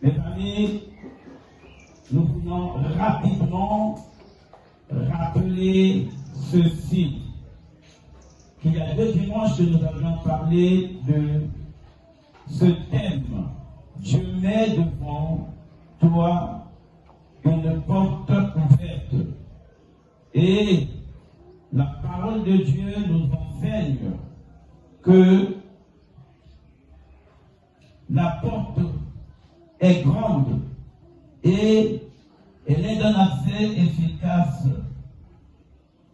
Mes amis, nous voulons rapidement rappeler ceci. Qu'il y a 2 dimanches que nous avions parlé de ce thème. Dieu met devant toi une porte ouverte. Et la parole de Dieu nous enseigne que la porte est grande et elle est d'un accès efficace.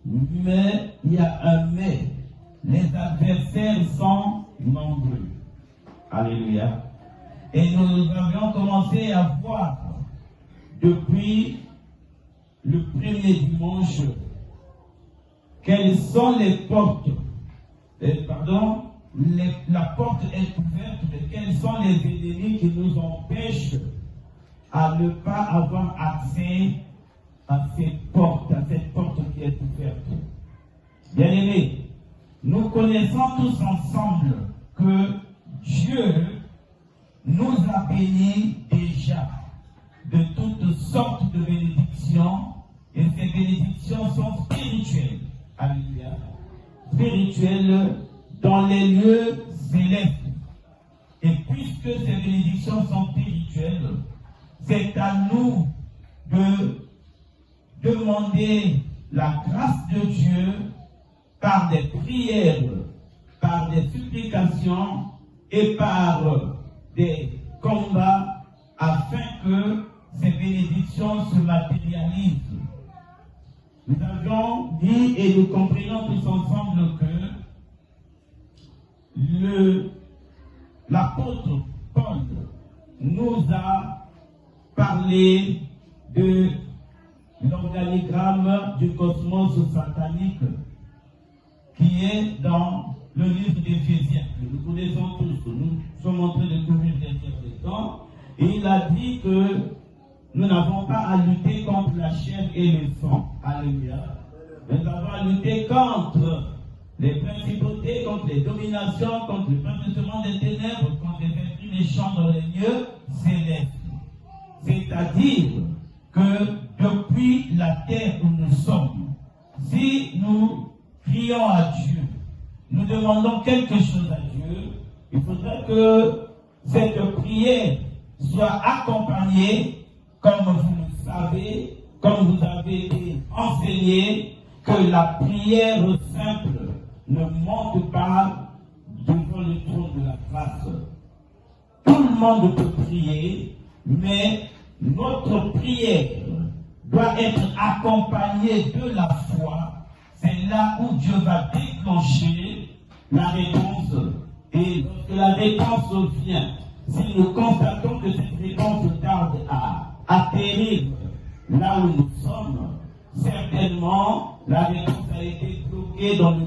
Mais il y a un mais. Les adversaires sont nombreux. Alléluia. Et nous avions commencé à voir depuis le premier dimanche quelles sont les portes. La porte est ouverte, mais quels sont les ennemis qui nous empêchent à ne pas avoir accès à cette porte qui est ouverte. Bien-aimés, nous connaissons tous ensemble que Dieu nous a bénis déjà de toutes sortes de bénédictions, et ces bénédictions sont spirituelles. Alléluia. Spirituelles dans les lieux célestes. Et puisque ces bénédictions sont spirituelles, c'est à nous de demander la grâce de Dieu par des prières, par des supplications et par des combats afin que ces bénédictions se matérialisent. Nous avions dit et nous comprenons tous ensemble que l'apôtre Paul nous a parlé de l'organigramme du cosmos satanique qui est dans le livre d'Éphésiens. Nous connaissons tous, nous sommes en train de couvrir les temps. Et il a dit que nous n'avons pas à lutter contre la chair et le sang. Alléluia. Nous avons à lutter contre les principautés, contre les dominations, contre le principement des ténèbres, contre les esprits méchants dans les lieux célestes. C'est-à-dire que depuis la terre où nous sommes, si nous crions à Dieu, nous demandons quelque chose à Dieu, il faudrait que cette prière soit accompagnée, comme vous le savez, comme vous avez été enseigné, que la prière simple ne monte pas devant le trône de la grâce. Tout le monde peut prier, mais notre prière doit être accompagnée de la foi. C'est là où Dieu va déclencher la réponse. Et lorsque la réponse vient, si nous constatons que cette réponse tarde à atterrir là où nous sommes, certainement la réponse a été bloquée dans le